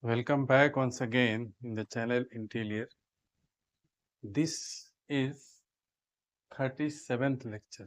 Welcome back once again in the channel Interior. This is 37th lecture,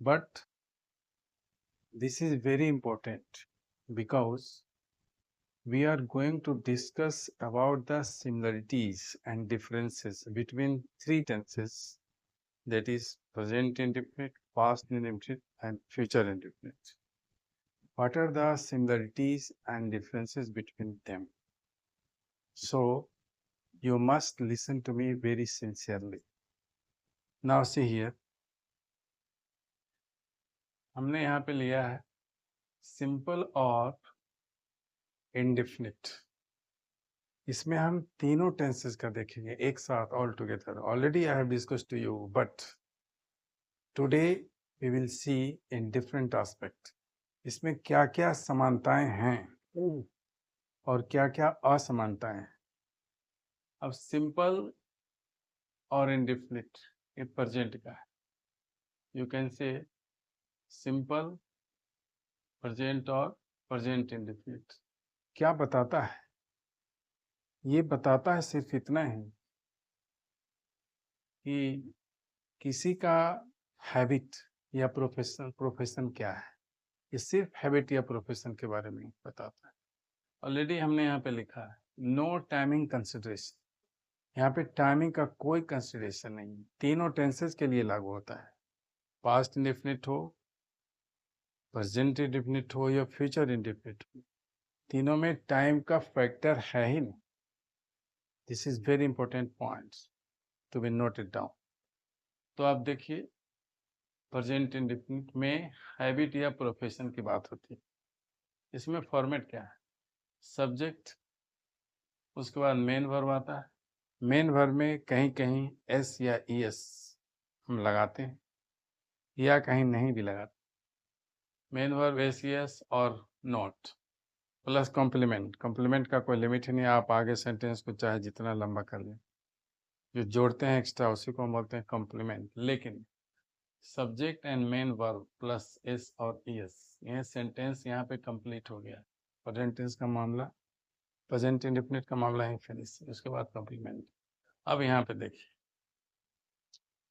but this is very important because we are going to discuss about the similarities and differences between three tenses, that is present indefinite, past indefinite and future indefinite. What are the similarities and differences between them? So you must listen to me very sincerely. Now see here, हमने यहाँ पे लिया है simple और indefinite. इसमें हम तीनों tenses का देखेंगे एक साथ all together. Already I have discussed to you, but today we will see in different aspect. इसमें क्या क्या समानताएं हैं और क्या क्या असमानताएं हैं। अब सिंपल और इंडेफिनिट ये प्रेजेंट का है। You can say simple, present और प्रेजेंट इंडेफिनिट। क्या बताता है? ये बताता है सिर्फ इतना ही कि किसी का हैबिट या प्रोफेशन क्या है। ये सिर्फ हैबिट या प्रोफेशन के बारे में बताता है। ऑलरेडी हमने यहाँ पे लिखा है नो टाइमिंग कंसिडरेशन। यहाँ पे टाइमिंग का कोई कंसिडरेशन नहीं है। तीनों टेंसेस के लिए लागू होता है, पास्ट इंडेफिनिट हो, प्रेजेंट इंडेफिनिट हो या फ्यूचर इंडेफिनिट हो। तीनों में टाइम का फैक्टर है ही नहीं। This is very important point to be noted down. तो आप देखिए, प्रेजेंट इंडेफिनिट में हैबिट या प्रोफेशन की बात होती है। इसमें फॉर्मेट क्या है? सब्जेक्ट, उसके बाद मेन वर्ब आता है। मेन वर्ब में कहीं कहीं एस या ई एस हम लगाते हैं या कहीं नहीं भी लगाते। Main verb S E S और नॉट प्लस कॉम्प्लीमेंट। कॉम्प्लीमेंट का कोई लिमिट ही नहीं, आप आगे सेंटेंस को चाहे जितना लंबा कर लें। जो जोड़ते हैं एक्स्ट्रा उसी को हम बोलते हैं कॉम्प्लीमेंट। लेकिन subject and main verb plus S और ई एस, यह सेंटेंस यहाँ पे कंप्लीट हो गया। प्रेजेंट टेंस का मामला, प्रेजेंट इंडेफिनिट का मामला है फिनिश, उसके बाद कॉम्प्लीमेंट। अब यहाँ पे देखिए,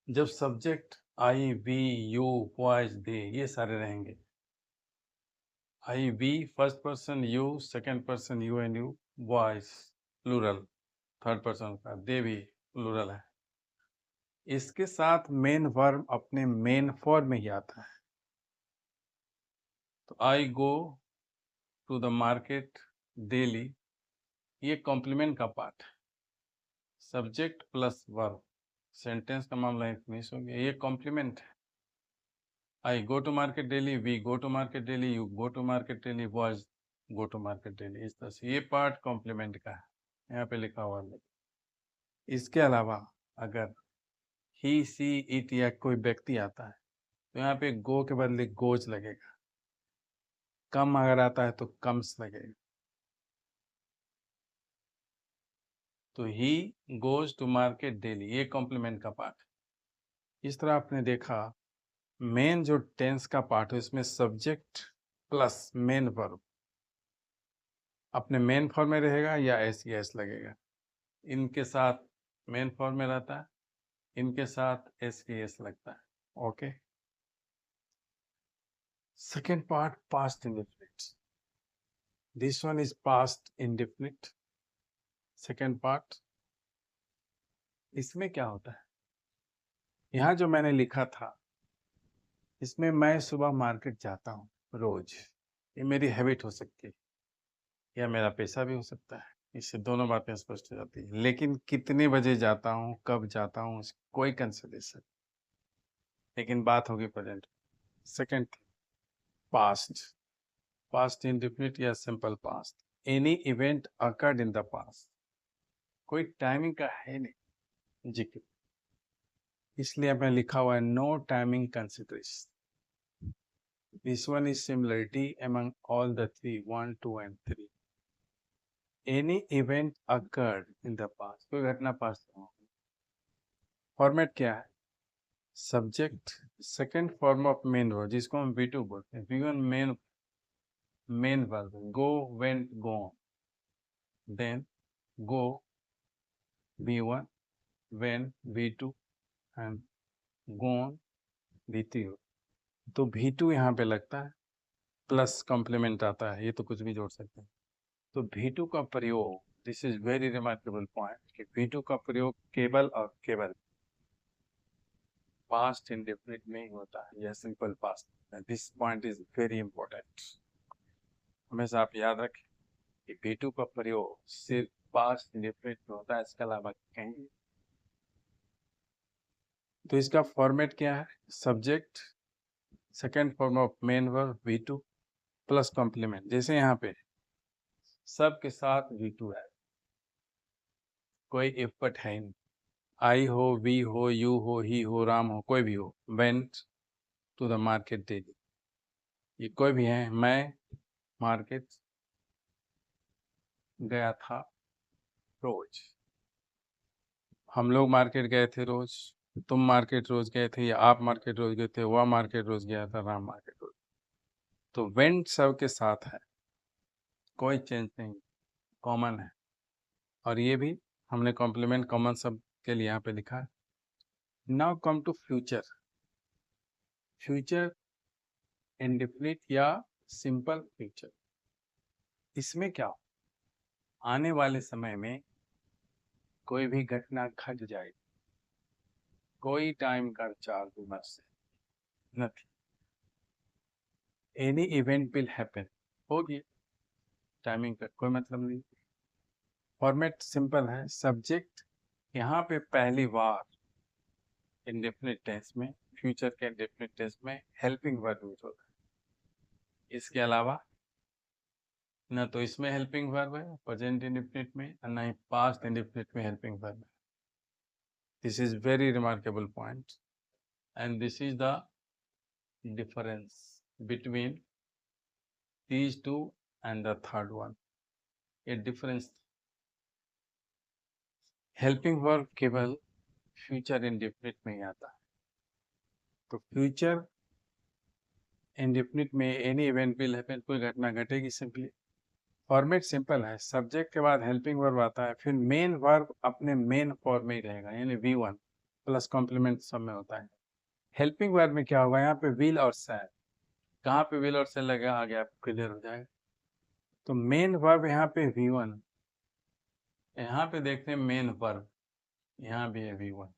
जब सब्जेक्ट आई, वी, यू, वॉइस, दे ये सारे रहेंगे। I, we first person, you second person, you and you, वॉइस प्लूरल थर्ड पर्सन का, दे भी प्लूरल है। इसके साथ मेन वर्ब अपने मेन फॉर्म में ही आता है। तो I go to the market daily, ये कॉम्प्लीमेंट का पार्ट है। सब्जेक्ट प्लस वर्ब, सेंटेंस का मामला फिनिश हो गया। ये कॉम्प्लीमेंट है। I go to market daily, we go to market daily, you go to market daily, boys go to market daily. इस तरह से ये पार्ट कॉम्प्लीमेंट का है, यहाँ पे लिखा हुआ है। इसके अलावा अगर ही, सी, इट या कोई व्यक्ति आता है तो यहाँ पे गो के बदले गोज लगेगा। कम अगर आता है तो कम्स लगेगा। तो he goes to market daily, ये कॉम्प्लीमेंट का पार्ट है। इस तरह आपने देखा मेन जो टेंस का पार्ट है इसमें सब्जेक्ट प्लस मेन वर्ब अपने मेन फॉर्म में रहेगा या एस या एस लगेगा। इनके साथ मेन फॉर्म में रहता है, इनके साथ एस की एस लगता है। Okay, second part past indefinite. This one is past indefinite. Second part, इसमें क्या होता है? यहाँ जो मैंने लिखा था इसमें मैं सुबह मार्केट जाता हूँ रोज। ये मेरी हैबिट हो सकती है या मेरा पेशा भी हो सकता है। इससे दोनों बातें स्पष्ट हो जाती है। लेकिन कितने बजे जाता हूँ, कब जाता हूँ, कोई कंसिडरेशन। लेकिन बात होगी present. Second, past. Past indefinite या simple past, any event occurred in the past. कोई टाइमिंग का है नहीं जिक्र, इसलिए मैं लिखा हुआ है no timing consideration. This one is similarity among all the three, 1, 2 and 3. Any event occurred in the past, कोई घटना पास्ट में हो। फॉर्मेट क्या है? Subject, second form of main verb जिसको हम V2 बोलते हैं। V1 main verb, go, went, go. then go V1, when V2 and go on V3। तो V2 यहाँ पे लगता है, प्लस कॉम्प्लीमेंट आता है, ये तो कुछ भी जोड़ सकते हैं। तो V2 का प्रयोग, this is very remarkable point, कि V2 का प्रयोग केवल और केवल पास्ट इंडेफिनिट में ही होता है, यह simple past. This point is very important, हमेशा आप याद रखें कि V2 का प्रयोग सिर्फ पास्ट इंडेफिनिट में होता है, इसके अलावा कहीं। तो इसका फॉर्मेट क्या है? Subject, second form of main verb V2 plus complement. जैसे यहाँ पे सब के साथ V2 है, कोई इफ बट है नहीं। आई हो, वी हो, यू हो, ही हो, राम हो, कोई भी हो। Went to the market daily, ये कोई भी है। मैं मार्केट गया था रोज, हम लोग मार्केट गए थे रोज, तुम मार्केट रोज गए थे, या आप मार्केट रोज गए थे, वह मार्केट रोज गया था, राम मार्केट रोज। तो वेंट सब के साथ है, कोई चेंज नहीं, कॉमन है। और ये भी हमने कॉम्प्लीमेंट कॉमन सब के लिए यहाँ पे लिखा है। Now come to future. Future indefinite या सिंपल फ्यूचर, इसमें क्या हो? आने वाले समय में कोई भी घटना घट जाए, कोई टाइम का विचार विमर्श नहीं, एनी इवेंट विल हैपन, होगी, टाइमिंग का कोई मतलब नहीं। फॉर्मेट सिंपल है। सब्जेक्ट यहाँ पे पहली बार इंडेफिनिट टेंस में, फ्यूचर के इंडेफिनिट टेंस में हेल्पिंग वर्ब यूज होता है। इसके अलावा ना तो इसमें हेल्पिंग वर्ब है प्रेजेंट इंडेफिनिट में, और ना ही पास्ट इंडेफिनिट में हेल्पिंग वर्ब है। This is very remarkable point, and this is the difference between these two and the third one। ये difference, helping verb केवल फ्यूचर इंडेफिनिट में ही आता है। तो फ्यूचर इंडेफिनिट में एनी इवेंट विल हैपन, कोई घटना घटेगी सिंपली। फॉर्मेट सिंपल है, सब्जेक्ट के बाद हेल्पिंग वर्ब आता है, फिर मेन वर्ब अपने मेन फॉर्म में ही रहेगा, यानी V1 प्लस कॉम्प्लीमेंट सब में होता है। हेल्पिंग वर्ब में क्या होगा? यहाँ पे विल और शैल, कहाँ पे विल और शैल लगेगा आगे आपको क्लियर हो जाएगा। तो मेन वर्ब यहाँ पे V1, यहाँ पे देखते हैं मेन वर्ब, यहाँ भी है V1,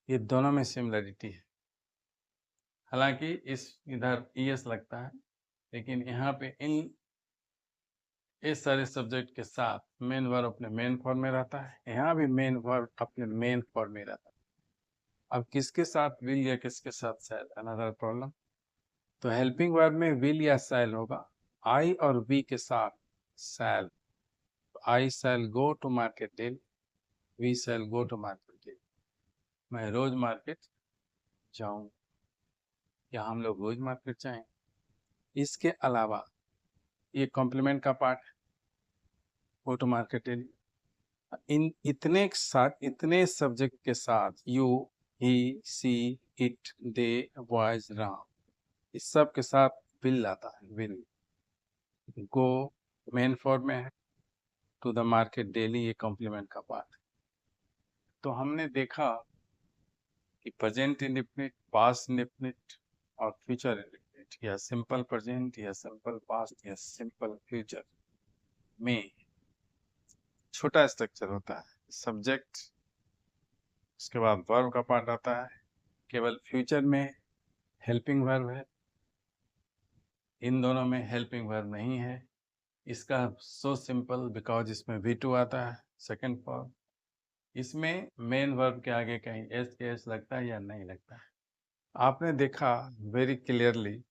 ये दोनों में सिमिलरिटी है। हालांकि इस इधर ES लगता है, लेकिन यहाँ पे इस सारे सब्जेक्ट के साथ मेन वर्ब अपने मेन फॉर्म में रहता है, यहाँ भी मेन वर्ब अपने मेन फॉर्म में रहता है। अब किसके साथ विल या किसके साथ शैल, अनदर प्रॉब्लम। तो हेल्पिंग वर्ब में विल या शैल होगा, आई और वी के साथ shall. I shall go to market daily, we shall go to market daily, मैं रोज मार्केट जाऊं, या हम लोग रोज मार्केट जाएं। इसके अलावा ये कॉम्प्लीमेंट का पार्ट है, गो टू मार्केट डेली। इन इतने सब्जेक्ट के साथ you, he, she, it, they, boys, Ram, इस सब के साथ विल आता है। विल, गो मेन फॉर्म में है, टू द मार्केट डेली ये कॉम्प्लीमेंट का पार्ट है। तो हमने देखा कि प्रेजेंट इंडेफिनिट, पास्ट इंडेफिनिट और फ्यूचर इंडेफिनिट, या सिंपल प्रेजेंट या सिंपल पास्ट या सिंपल फ्यूचर में छोटा स्ट्रक्चर होता है। सब्जेक्ट, उसके बाद वर्ब का पार्ट आता है, केवल फ्यूचर में हेल्पिंग वर्ब है, इन दोनों में हेल्पिंग वर्ब नहीं है। इसका सो सिंपल बिकॉज इसमें V2 आता है सेकंड फॉर्म, इसमें मेन वर्ब के आगे कहीं एस लगता है या नहीं लगता है। आपने देखा वेरी क्लियरली,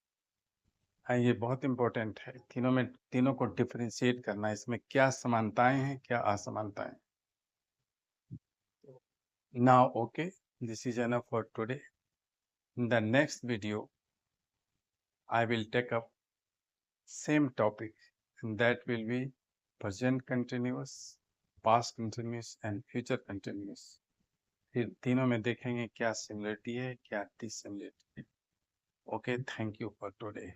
ये बहुत इंपॉर्टेंट है, तीनों को डिफरेंशिएट करना, इसमें क्या समानताएं हैं क्या असमानताएं। Now okay, this is enough for today. In the next video, I will take up same topic, and that will be present continuous, past continuous and future continuous। फिर तीनों में देखेंगे क्या सिमिलरिटी है क्या डिसिमिलरिटी है। Okay, thank you for today.